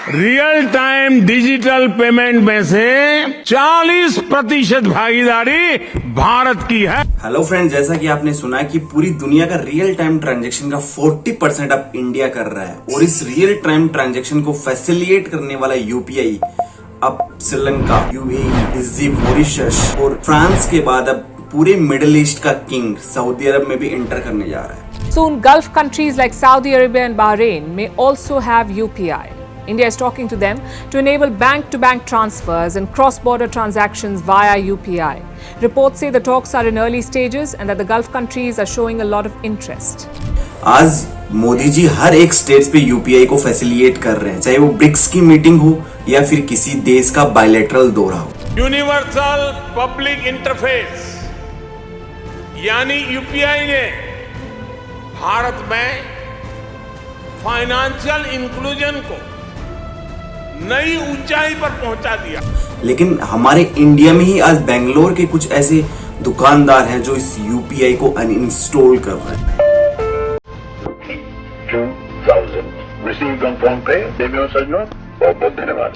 Real time digital payment में से 40% भागीदारी भारत की है। हेलो फ्रेंड, जैसा कि आपने सुना कि पूरी दुनिया का रियल टाइम ट्रांजैक्शन का 40% अब इंडिया कर रहा है और इस रियल टाइम ट्रांजैक्शन को फैसिलिटेट करने वाला यूपीआई अब श्रीलंका, यूएई, इजिप्ट, मॉरिशस और फ्रांस के बाद अब पूरे मिडिल ईस्ट का किंग सऊदी अरब में भी एंटर करने जा रहा है। Soon, Gulf countries like Saudi Arabia and Bahrain may also have UPI. India is talking to them to enable bank-to-bank transfers and cross-border transactions via UPI. Reports say the talks are in early stages and that the Gulf countries are showing a lot of interest. आज मोदी जी हर एक stage पे UPI को facilitate कर रहे हैं, चाहे वो BRICS की मीटिंग हो या फिर किसी देश का बायलैटरल दौरा हो। यूनिवर्सल पब्लिक इंटरफेस यानी यूपीआई ने भारत में फाइनेंशियल इंक्लूजन को नई ऊंचाई पर पहुंचा दिया। लेकिन हमारे इंडिया में ही आज बेंगलोर के कुछ ऐसे दुकानदार हैं जो इस यूपीआई को अनइंस्टॉल कर रहे हैं। 2000 received on phone pay देवियों सज्जनों बहुत बहुत धन्यवाद।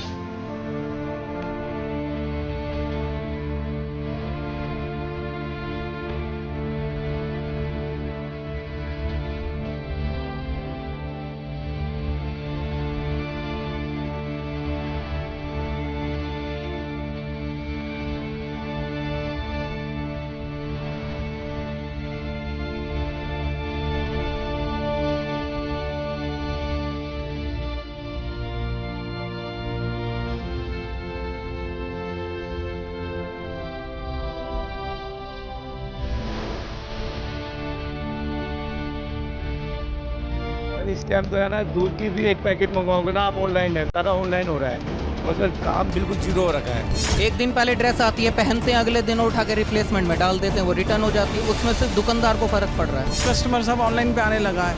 इस टाइम तो है ना, दूध की भी एक पैकेट मंगवाओगे ना आप ऑनलाइन है, सारा ऑनलाइन हो रहा है और सर काम बिल्कुल जीरो हो रखा है। एक दिन पहले ड्रेस आती है, पहनते हैं, अगले दिन उठा के रिप्लेसमेंट में डाल देते हैं, वो रिटर्न हो जाती है। उसमें सिर्फ दुकानदार को फर्क पड़ रहा है। कस्टमर सब ऑनलाइन पे आने लगा है,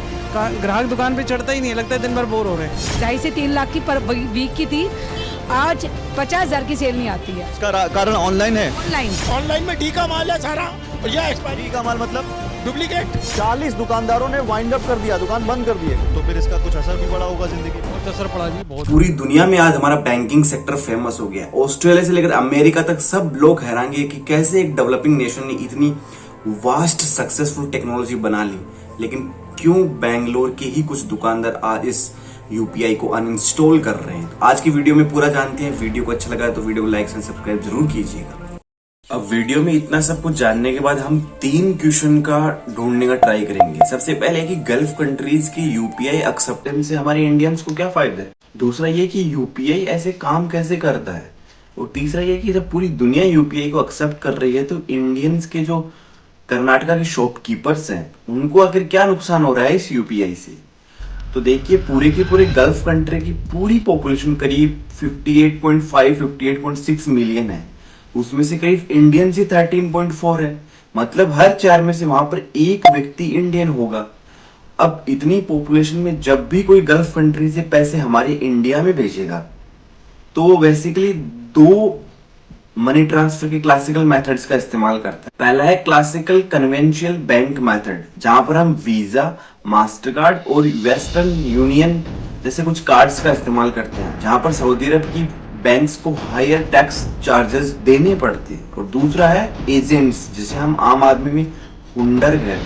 ग्राहक दुकान पे चढ़ता ही नहीं है, लगता है दिन भर बोर हो रहे हैं। 2.5 से 3 लाख की पर वीक की थी, आज 50,000 की सेल नहीं आती है। इसका कारण ऑनलाइन है। ऑनलाइन में डी का माल है सारा, और ये एक्सपायरी का माल मतलब डुप्लीकेट। 40 दुकानदारों ने वाइंड अप कर दिया, दुकान बंद कर दिए, तो फिर इसका कुछ असर भी पड़ा होगा जिंदगी में। बहुत असर पड़ा जी, बहुत। पूरी दुनिया में आज हमारा बैंकिंग सेक्टर फेमस हो गया है। ऑस्ट्रेलिया से लेकर अमेरिका तक सब लोग हैरान है कि कैसे एक डेवलपिंग नेशन ने इतनी वास्ट सक्सेसफुल टेक्नोलॉजी बना ली, लेकिन क्यों बेंगलोर के ही कुछ दुकानदार आज इस यूपीआई को अनइंस्टॉल कर रहे हैं। आज की वीडियो में पूरा जानते हैं। वीडियो को अच्छा लगा तो वीडियो को लाइक एंड सब्सक्राइब जरूर कीजिएगा। अब वीडियो में इतना सब कुछ जानने के बाद हम 3 क्वेश्चन का ढूंढने का ट्राई करेंगे। सबसे पहले कि गल्फ कंट्रीज की यूपीआई एक्सेप्टेंस से हमारे इंडियंस को क्या फायदा है। दूसरा ये कि यूपीआई ऐसे काम कैसे करता है। और तीसरा ये कि जब पूरी दुनिया यूपीआई को एक्सेप्ट कर रही है तो इंडियंस के जो कर्नाटका के शॉपकीपर्स हैं उनको आखिर क्या नुकसान हो रहा है इस यूपीआई से। तो देखिए, पूरे के पूरे गल्फ कंट्री की पूरी पॉपुलेशन करीब 58.6 मिलियन है। उसमें से करीब इंडियन से 13.4 है, मतलब हर 4 में से वहां पर एक व्यक्ति इंडियन होगा। अब इतनी पॉपुलेशन में जब भी कोई गल्फ कंट्री से पैसे हमारे इंडिया में भेजेगा तो बेसिकली 2 मनी ट्रांसफर के क्लासिकल मेथड्स का इस्तेमाल करता है। पहला है क्लासिकल कन्वेंशनल बैंक मेथड, जहां पर हम वीजा, मास्टरकार्ड और वेस्टर्न यूनियन जैसे कुछ कार्ड्स का इस्तेमाल करते हैं, जहां पर सऊदी अरब की बैंक्स को हायर टैक्स चार्जेस देने पड़ते हैं। और दूसरा है एजेंट्स, जिसे हम आम आदमी में हुंडर कहते हैं।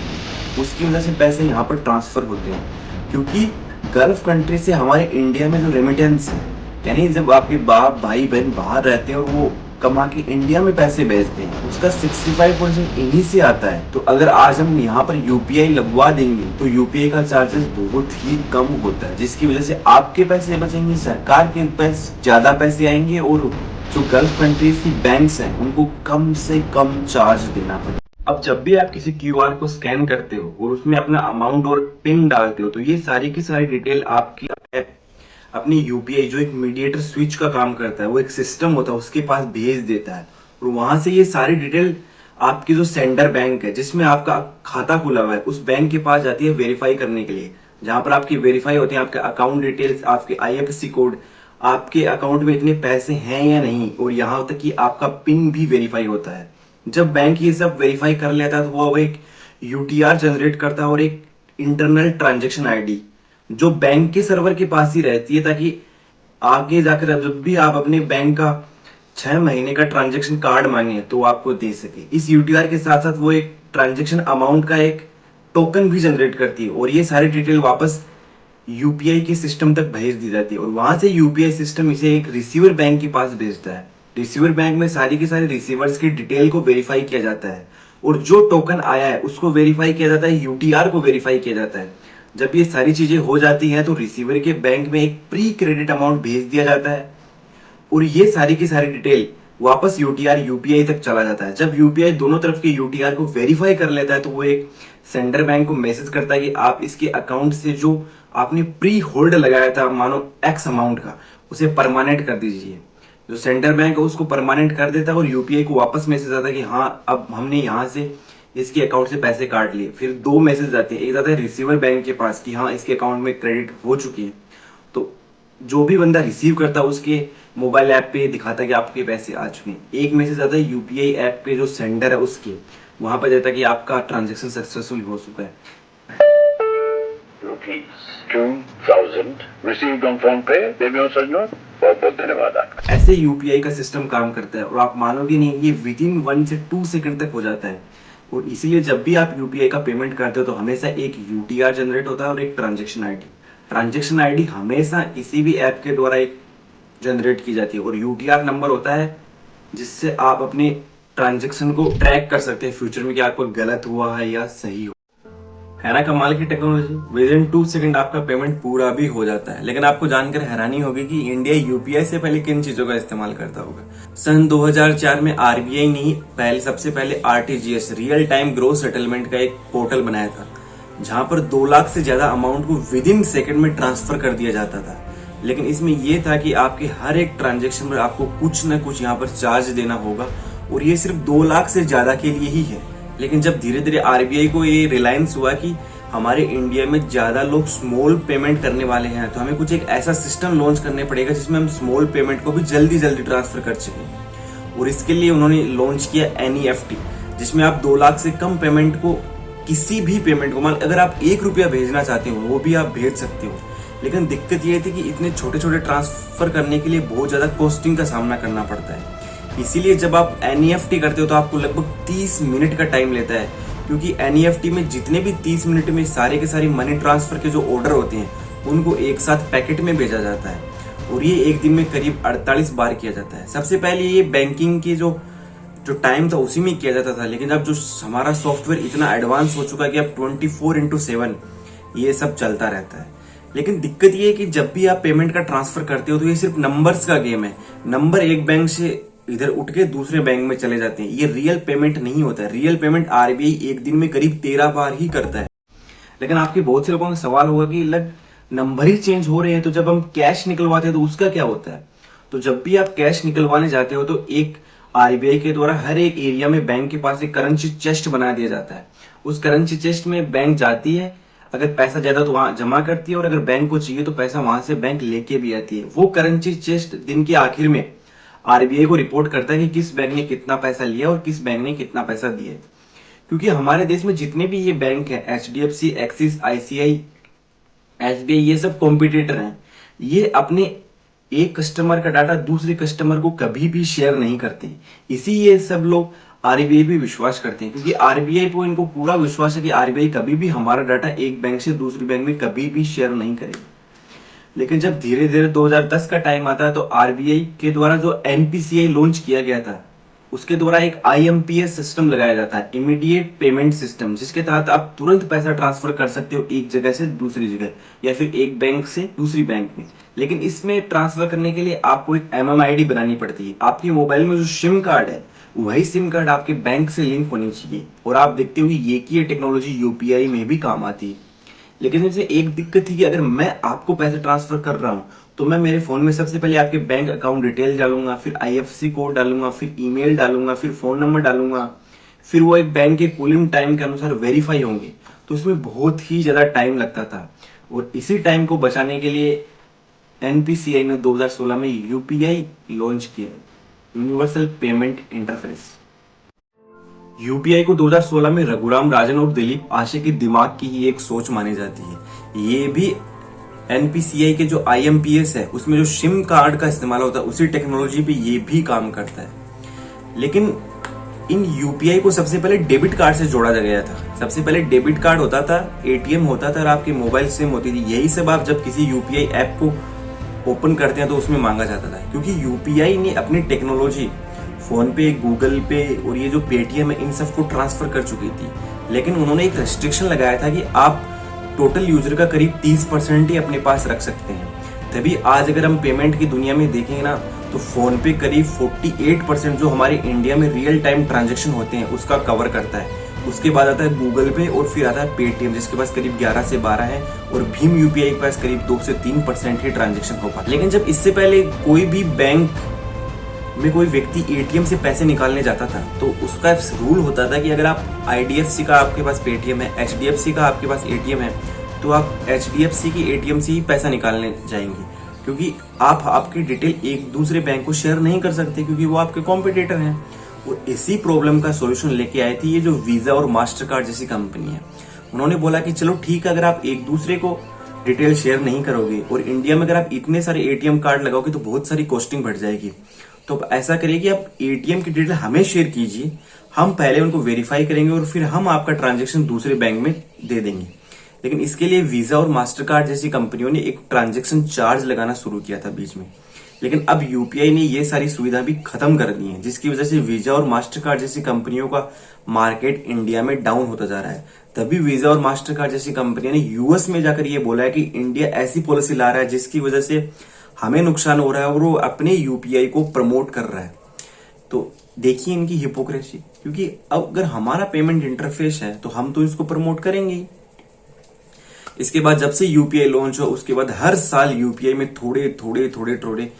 उसकी वजह से पैसे यहाँ पर ट्रांसफर होते हैं, क्योंकि गल्फ कंट्री से हमारे इंडिया में जो रेमिटेंस है, यानी जब आपके बाप भाई बहन बाहर रहते हैं और वो कमा के इंडिया में पैसे भेजते हैं, उसका 65% इन्हीं से आता है। तो अगर आज हम यहाँ पर यूपीआई लगवा देंगे तो यूपीआई का चार्जेस बहुत ही कम होता है, जिसकी वजह से आपके पैसे बचेंगे, सरकार के पैसे ज्यादा पैसे आएंगे और जो गल्फ कंट्रीज की बैंक्स हैं उनको कम से कम चार्ज देना पड़ेगा। अब जब भी आप किसी क्यूआर को स्कैन करते हो और उसमें अपना अमाउंट और पिन डालते हो तो ये सारी की सारी डिटेल आपकी अपनी यूपीआई, जो एक मीडिएटर स्विच का काम करता है, वो एक सिस्टम होता है, उसके पास भेज देता है। और वहां से ये सारी डिटेल आपकी जो सेंडर बैंक है जिसमें आपका खाता खुला हुआ है उस बैंक के पास जाती है वेरीफाई करने के लिए, जहां पर आपकी वेरीफाई होते हैं आपके अकाउंट डिटेल्स, आपके आईएफएससी कोड, आपके अकाउंट में इतने पैसे हैं या नहीं, और यहाँ तक कि आपका पिन भी वेरीफाई होता है। जब बैंक ये सब वेरीफाई कर लेता है तो वो एक यूटीआर जनरेट करता है और एक इंटरनल ट्रांजैक्शन आईडी जो बैंक के सर्वर के पास ही रहती है, ताकि आगे जाकर अब जब भी आप अपने बैंक का 6 महीने का ट्रांजैक्शन कार्ड मांगे तो वो आपको दे सके। इस यूटीआर के साथ साथ वो एक ट्रांजैक्शन अमाउंट का एक टोकन भी जनरेट करती है और ये सारी डिटेल वापस यूपीआई के सिस्टम तक भेज दी जाती है और वहां से यूपीआई सिस्टम इसे एक रिसीवर बैंक के पास भेजता है। रिसीवर बैंक में सारी की सारी रिसीवर्स की डिटेल को वेरीफाई किया जाता है और जो टोकन आया है उसको वेरीफाई किया जाता है, यूटीआर को वेरीफाई किया जाता है। जब ये सारी चीजें हो जाती हैं तो रिसीवर के बैंक में एक प्री क्रेडिट अमाउंट भेज दिया जाता है और ये सारी की सारी डिटेल वापस यूटीआर यूपीआई तक चला जाता है। जब यूपीआई दोनों तरफ के यूटीआर को वेरीफाई कर लेता है तो वो एक सेंडर बैंक को मैसेज करता है कि आप इसके अकाउंट से जो आपने प्री होल्ड लगाया था मानो एक्स अमाउंट का, उसे परमानेंट कर दीजिए। जो सेंटर बैंक है उसको परमानेंट कर देता है और यूपीआई को वापस मैसेज आता है कि हाँ अब हमने यहाँ से इसके अकाउंट से पैसे काट लिए। फिर 2 मैसेज आते हैं, एक आता है रिसीवर बैंक के पास कि हाँ इसके अकाउंट में क्रेडिट हो चुकी है, तो जो भी बंदा रिसीव करता है उसके मोबाइल ऐप पे दिखाता है कि आपके पैसे आ चुके हैं। एक मैसेज आता है यूपीआई ऐप पे जो सेंडर है उसके, वहां पर देता है कि आपका ट्रांजैक्शन सक्सेसफुल हो चुका है। Rupees 2000 received on PhonePe, देवियों सज्जनों, बहुत बहुत धन्यवाद आपका। ऐसे यूपीआई का सिस्टम काम करता है और आप मानोगे नहीं, ये विदिन 1 से 2 सेकंड तक हो जाता है। और इसीलिए जब भी आप यूपीआई का पेमेंट करते हो तो हमेशा एक यूटीआर जनरेट होता है और एक ट्रांजैक्शन आईडी। ट्रांजैक्शन आईडी हमेशा किसी भी ऐप के द्वारा एक जनरेट की जाती है और यूटीआर नंबर होता है जिससे आप अपने ट्रांजैक्शन को ट्रैक कर सकते हैं फ्यूचर में कि आपको गलत हुआ है या सही हुआ है। ना कमाल की टेक्नोलॉजी, विद इन 2 सेकंड आपका पेमेंट पूरा भी हो जाता है। लेकिन आपको जानकर हैरानी होगी कि इंडिया यूपीआई से पहले किन चीजों का इस्तेमाल करता होगा। सन 2004 में आरबीआई ने सबसे पहले RTGS real time gross settlement का एक पोर्टल बनाया था जहां पर 2 लाख से ज्यादा अमाउंट को विद इन सेकंड में ट्रांसफर कर दिया जाता था। लेकिन इसमें यह था कि आपके हर एक ट्रांजेक्शन पर आपको कुछ न कुछ यहाँ पर चार्ज देना होगा और ये सिर्फ 2 लाख से ज्यादा के लिए ही है। लेकिन जब धीरे धीरे आरबीआई को ये रिलायंस हुआ कि हमारे इंडिया में ज्यादा लोग स्मॉल पेमेंट करने वाले हैं तो हमें कुछ एक ऐसा सिस्टम लॉन्च करने पड़ेगा जिसमें हम स्मॉल पेमेंट को भी जल्दी जल्दी ट्रांसफर कर सकें। और इसके लिए उन्होंने लॉन्च किया एनईएफटी, जिसमें आप 2 लाख से कम पेमेंट को, किसी भी पेमेंट को, मान अगर आप 1 रुपया भेजना चाहते हो वो भी आप भेज सकते हो। लेकिन दिक्कत ये थी कि इतने छोटे छोटे ट्रांसफर करने के लिए बहुत ज्यादा कॉस्टिंग का सामना करना पड़ता है। इसीलिए जब आप एनईएफटी करते हो तो आपको लगभग 30 मिनट का टाइम लेता है, क्योंकि एनईएफटी में जितने भी 30 मिनट में सारे के सारे मनी ट्रांसफर के जो ऑर्डर होते हैं उनको एक साथ पैकेट में भेजा जाता है और ये एक दिन में करीब 48 बार किया जाता है। सबसे पहले ये बैंकिंग की जो टाइम था उसी में किया जाता था, लेकिन अब जो हमारा सॉफ्टवेयर इतना एडवांस हो चुका है कि अब 24/7 ये सब चलता रहता है। लेकिन दिक्कत ये है कि जब भी आप पेमेंट का ट्रांसफर करते हो तो ये सिर्फ नंबर्स का गेम है। नंबर एक बैंक से इधर उठ के दूसरे बैंक में चले जाते हैं, ये रियल पेमेंट नहीं होता है। रियल पेमेंट आरबीआई एक दिन में करीब 13 बार ही करता है। लेकिन आपके बहुत से लोगों का सवाल होगा कि नंबर ही चेंज हो रहे हैं तो जब हम कैश निकलवाते हैं तो उसका क्या होता है। तो जब भी आप कैश निकलवाने जाते हो तो एक आरबीआई के द्वारा हर एक एरिया में बैंक के पास एक करेंसी चेस्ट बना दिया जाता है। उस करेंसी चेस्ट में बैंक जाती है, अगर पैसा ज्यादा तो वहां जमा करती है और अगर बैंक को चाहिए तो पैसा वहां से बैंक लेके भी आती है। वो करेंसी चेस्ट दिन के आखिर में आरबीआई को रिपोर्ट करता है कि किस बैंक ने कितना पैसा लिया और किस बैंक ने कितना पैसा दिया। क्योंकि हमारे देश में जितने भी ये बैंक है, एचडीएफसी, एक्सिस, आईसीआई, एसबीआई, ये सब कॉम्पिटिटर हैं। ये अपने एक कस्टमर का डाटा दूसरे कस्टमर को कभी भी शेयर नहीं करते। इसी ये सब लोग आरबीआई पे विश्वास करते हैं, क्योंकि आरबीआई को इनको पूरा विश्वास है कि आरबीआई कभी भी हमारा डाटा एक बैंक से दूसरे बैंक में कभी भी शेयर नहीं करेगी। लेकिन जब धीरे धीरे 2010 का टाइम आता है तो आरबीआई के द्वारा जो एनपीसीआई लॉन्च किया गया था उसके द्वारा एक आईएमपीएस सिस्टम लगाया जाता है, इमीडिएट पेमेंट सिस्टम, जिसके तहत आप तुरंत पैसा ट्रांसफर कर सकते हो एक जगह से दूसरी जगह या फिर एक बैंक से दूसरी बैंक में। लेकिन इसमें ट्रांसफर करने के लिए आपको एक एमएमआईडी बनानी पड़ती है। आपके मोबाइल में जो सिम कार्ड है वही सिम कार्ड आपके बैंक से लिंक होनी चाहिए और आप देखते हो ये कि ये टेक्नोलॉजी यूपीआई में भी काम आती है। लेकिन इससे एक दिक्कत थी कि अगर मैं आपको पैसे ट्रांसफर कर रहा हूं तो मैं मेरे फोन में सबसे पहले आपके बैंक अकाउंट डिटेल डालूंगा, फिर आईएफएससी कोड डालूंगा, फिर ईमेल डालूंगा, फिर फोन नंबर डालूंगा, फिर वो एक बैंक के कूलिंग टाइम के अनुसार वेरीफाई होंगे। तो इसमें बहुत ही ज्यादा टाइम लगता था और इसी टाइम को बचाने के लिए एनपीसीआई ने 2016 में यूपीआई लॉन्च किया, यूनिवर्सल पेमेंट इंटरफेस। यूपीआई को 2016 में रघुराम राजन और दिलीप आशे के दिमाग की ही एक सोच मानी जाती है। ये भी NPCI के जो IMPS है उसमें जो सिम कार्ड का इस्तेमाल होता है उसी टेक्नोलॉजी पे ये भी काम करता है। लेकिन इन UPI को सबसे पहले डेबिट कार्ड से जोड़ा गया था। सबसे पहले डेबिट कार्ड होता था, ATM होता था और आपकी मोबाइल सिम होती थी। यही सब आप जब किसी UPI ऐप को ओपन करते हैं तो उसमें मांगा जाता था, क्योंकि UPI ने अपनी टेक्नोलॉजी फोन पे, गूगल पे और ये जो पेटीएम है इन सब को ट्रांसफर कर चुकी थी। लेकिन उन्होंने एक रेस्ट्रिक्शन लगाया था कि आप टोटल यूजर का करीब 30% ही अपने पास रख सकते हैं। तभी आज अगर हम पेमेंट की दुनिया में देखेंगे ना तो फोन पे करीब 48% जो हमारे इंडिया में रियल टाइम ट्रांजैक्शन होते हैं उसका कवर करता है। उसके बाद आता है गूगल पे और फिर आता है पेटीएम जिसके पास करीब 11 से 12 है और भीम UPI के पास करीब 2 से 3% ही ट्रांजैक्शन हो पाता है। लेकिन जब इससे पहले कोई भी बैंक में कोई व्यक्ति ATM से पैसे निकालने जाता था तो उसका रूल होता था कि अगर आप IDFC का आपके पास पेटीएम है, HDFC का आपके पास ATM है तो आप HDFC की ATM से ही पैसा निकालने जाएंगे, क्योंकि आप आपकी डिटेल एक दूसरे बैंक को शेयर नहीं कर सकते क्योंकि वो आपके कॉम्पिटिटर हैं। और इसी प्रॉब्लम का सॉल्यूशन लेके आई थी ये जो वीजा और मास्टर कार्ड जैसी कंपनी है। उन्होंने बोला कि चलो ठीक है, अगर आप एक दूसरे को डिटेल शेयर नहीं करोगे और इंडिया में अगर आप इतने सारे ATM कार्ड लगाओगे तो बहुत सारी कॉस्टिंग बढ़ जाएगी। तो ऐसा करिए कि आप ATM की डिटेल हमें शेयर कीजिए, हम पहले उनको वेरीफाई करेंगे और फिर हम आपका ट्रांजैक्शन दूसरे बैंक में दे देंगे। लेकिन इसके लिए वीजा और मास्टर कार्ड जैसी कंपनियों ने एक ट्रांजैक्शन चार्ज लगाना शुरू किया था बीच में। लेकिन अब UPI ने ये सारी सुविधा भी खत्म कर दी है, जिसकी वजह से वीजा और मास्टर कार्ड जैसी कंपनियों का मार्केट इंडिया में डाउन होता जा रहा है। तभी वीजा और मास्टर कार्ड जैसी कंपनियों ने US में जाकर ये बोला है कि इंडिया ऐसी पॉलिसी ला रहा है जिसकी वजह से हमें नुकसान हो रहा है और वो अपने UPI को प्रमोट कर रहा है। तो देखिए इनकी हिपोक्रेसी, क्योंकि अब अगर हमारा पेमेंट इंटरफेस है तो हम तो इसको प्रमोट करेंगे ही। इसके बाद जब से UPI लॉन्च हो उसके बाद हर साल UPI में थोड़े थोड़े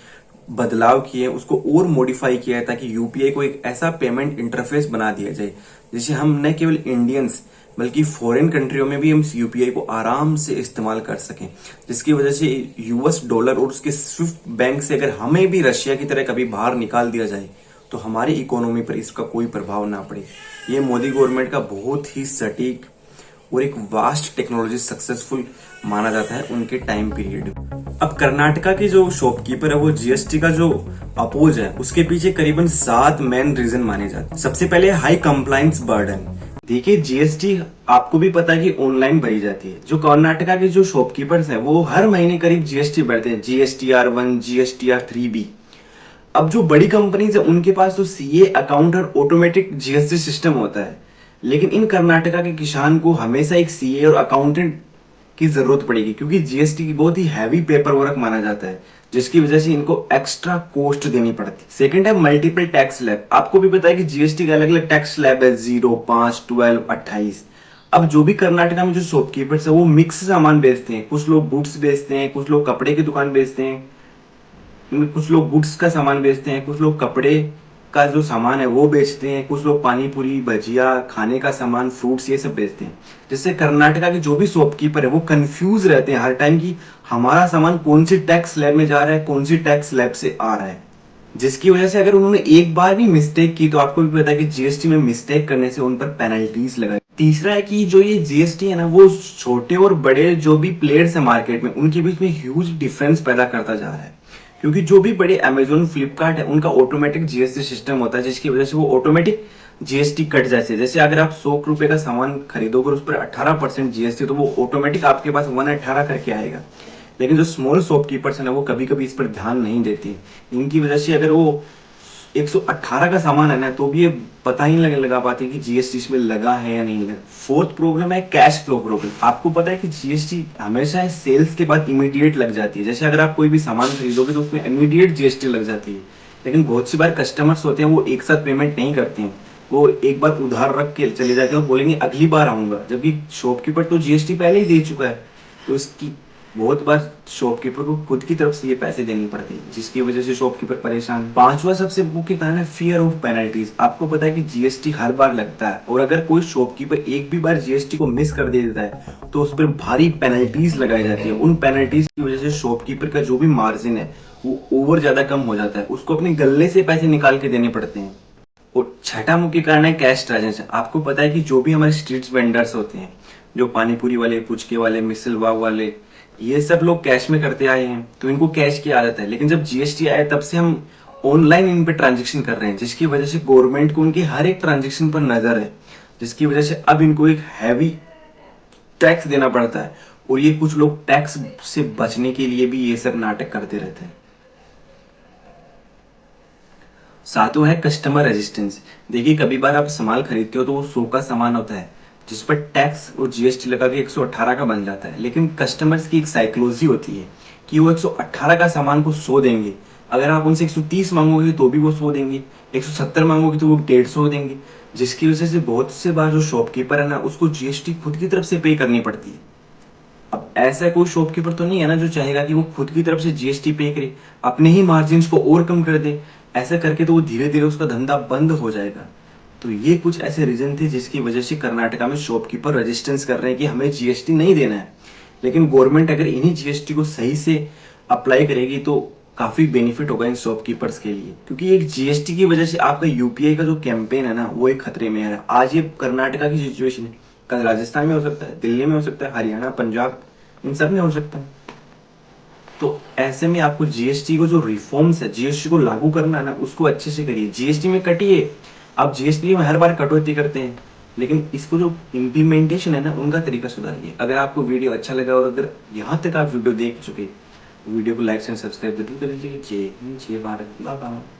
बदलाव किए, उसको और मॉडिफाई किया है ताकि UPI को एक ऐसा पेमेंट इंटरफेस बना दिया जाए जिसे हम न केवल इंडियंस बल्कि फॉरेन कंट्रियों में भी हम UPI को आराम से इस्तेमाल कर सकें, जिसकी वजह से US डॉलर और उसके स्विफ्ट बैंक से अगर हमें भी रशिया की तरह कभी बाहर निकाल दिया जाए तो हमारी इकोनॉमी पर इसका कोई प्रभाव ना पड़े। ये मोदी गवर्नमेंट का बहुत ही सटीक और एक वास्ट टेक्नोलॉजी सक्सेसफुल माना जाता है उनके टाइम पीरियड। अब कर्नाटका के जो शॉपकीपर है वो GST का जो अपोज है उसके पीछे करीबन 7 मेन रीजन माने जाते हैं। सबसे पहले हाई कंप्लायंस बर्डन। देखिए GST आपको भी पता है कि ऑनलाइन भरी जाती है। जो कर्नाटका के जो शॉपकीपर्स हैं वो हर महीने करीब GST भरते हैं, GSTR1, GSTR3B। अब जो बड़ी कंपनीज है उनके पास तो CA अकाउंट और ऑटोमेटिक GST सिस्टम होता है, लेकिन इन कर्नाटका के किसान को हमेशा एक CA और अकाउंटेंट की जरूरत पड़ेगी क्योंकि GST की बहुत ही हैवी पेपर वर्क माना जाता है, जिसकी वजह से इनको एक्स्ट्रा कॉस्ट देनी पड़ती है। सेकंड है मल्टीपल टैक्स स्लैब। आपको भी पता है कि GST का अलग अलग टैक्स स्लैब है, 0, 5, 12, 28। अब जो भी कर्नाटका में जो शॉपकीपर्स है वो मिक्स सामान बेचते हैं। कुछ लोग गुड्स बेचते हैं, कुछ लोग कपड़े की दुकान बेचते हैं, कुछ लोग गुड्स का सामान बेचते हैं, कुछ लोग कपड़े का जो सामान है वो बेचते हैं, कुछ लोग पानी पूरी, भजिया, खाने का सामान, फ्रूट्स ये सब बेचते हैं। जिससे कर्नाटका के जो भी शॉपकीपर है वो कंफ्यूज रहते हैं हर टाइम कि हमारा सामान कौन सी टैक्स स्लैब में जा रहा है, कौन सी टैक्स स्लैब से आ रहा है। जिसकी वजह से अगर उन्होंने एक बार भी मिस्टेक की तो आपको भी पता है कि GST में मिस्टेक करने से उन पर पेनल्टीज लगाई। तीसरा है कि जो ये GST है ना वो छोटे और बड़े जो भी प्लेयर्स है मार्केट में उनके बीच में ह्यूज डिफरेंस पैदा करता जा रहा है, क्योंकि जो भी बड़े Amazon, फ्लिपकार्ट है उनका ऑटोमेटिक GST सिस्टम होता है, जिसकी वजह से वो ऑटोमेटिक GST कट जाते हैं। जैसे अगर आप 100 रुपए का सामान खरीदोगे उस पर 18% GST तो वो ऑटोमेटिक आपके पास 118 करके आएगा। लेकिन जो स्मॉल शॉपकीपर्स है ना वो कभी कभी इस पर ध्यान नहीं देते। इनकी वजह से अगर वो 118 का सामान है ना तो भी ये पता ही नहीं लगा पाते कि GST इसमें लगा है या नहीं लगा। फोर्थ प्रॉब्लम है कैश फ्लो प्रॉब्लम। आपको पता है कि GST हमेशा सेल्स के बाद इमीडिएट लग जाती है। जैसे अगर आप कोई भी सामान खरीदोगे तो उसमें इमीडिएट GST लग जाती है, लेकिन बहुत सी बार कस्टमर्स होते हैं वो एक साथ पेमेंट नहीं करते हैं, वो एक बार उधार रख के चले जाते हैं और बोलेंगे अगली बार आऊंगा, जबकि शॉपकीपर तो GST पहले ही दे चुका है। तो इसकी बहुत बार शॉपकीपर को खुद की तरफ से ये पैसे देने पड़ते हैं, जिसकी वजह से शॉपकीपर परेशान। पांचवा सबसे मुख्य कारण है फियर ऑफ पेनल्टीज। आपको पता है कि GST हर बार लगता है और अगर कोई शॉपकीपर एक भी बार GST को मिस कर देता है तो उस पर भारी पेनल्टीज लगाई जाती है। उन पेनल्टीज की वजह से शॉपकीपर का जो भी मार्जिन है वो ओवर ज्यादा कम हो जाता है, उसको अपने गले से पैसे निकाल के देने पड़ते हैं। और छठा मुख्य कारण है कैश ट्रांजैक्शन। आपको पता है कि जो भी हमारे स्ट्रीट वेंडर्स होते हैं, जो पानीपुरी वाले, पुचके वाले, मिसल पाव वाले, ये सब लोग कैश में करते आए हैं तो इनको कैश की आदत है, लेकिन जब जीएसटी आया तब से हम ऑनलाइन इन पे ट्रांजेक्शन कर रहे हैं, जिसकी वजह से गवर्नमेंट को उनकी हर एक ट्रांजेक्शन पर नजर है, जिसकी वजह से अब इनको एक हैवी टैक्स देना पड़ता है। और ये कुछ लोग टैक्स से बचने के लिए भी ये सब नाटक करते रहते हैं। सातों है कस्टमर रेजिस्टेंस। देखिए कभी बार आप सामान खरीदते हो तो वो 100 का सामान होता है जिस पर टैक्स और जीएसटी लगा के 118 का बन जाता है, लेकिन कस्टमर्स की एक साइकोलॉजी होती है कि वो 118 का सामान को 100 देंगे। अगर आप उनसे 130 मांगोगे तो भी वो 100 देंगे, 170 मांगोगे तो वो 150 देंगे, जिसकी वजह से बहुत से बार जो शॉपकीपर है ना उसको जीएसटी खुद की तरफ से पे करनी पड़ती है। अब ऐसा कोई शॉपकीपर तो नहीं है ना जो चाहेगा कि वो खुद की तरफ से जीएसटी पे करे, अपने ही मार्जिन को और कम कर दे। ऐसा करके तो वो धीरे धीरे उसका धंधा बंद हो जाएगा। तो ये कुछ ऐसे रीजन थे जिसकी वजह से कर्नाटका में शॉपकीपर रेजिस्टेंस कर रहे हैं कि हमें जीएसटी नहीं देना है। लेकिन गवर्नमेंट अगर इन्हीं जीएसटी को सही से अप्लाई करेगी तो काफी बेनिफिट होगा इन शॉपकीपर्स के लिए, क्योंकि एक जीएसटी की वजह से आपका यूपीआई का जो कैंपेन है ना वो एक खतरे में है। आज ये कर्नाटका की सिचुएशन है, कल राजस्थान में हो सकता है, दिल्ली में हो सकता है, हरियाणा, पंजाब, इन सब में हो सकता है। तो ऐसे में आपको जीएसटी को जो रिफॉर्म्स है, जीएसटी को लागू करना है ना उसको अच्छे से करिए। जीएसटी में कटिए, आप जीएसटी में हर बार कटौती करते हैं, लेकिन इसको जो इम्प्लीमेंटेशन है ना उनका तरीका सुधारिए। अगर आपको वीडियो अच्छा लगा और अगर यहाँ तक आप वीडियो देख चुके, वीडियो को लाइक एंड सब्सक्राइब जरूर कर लीजिए। जय हिंद, जय भारत, बाय बाय।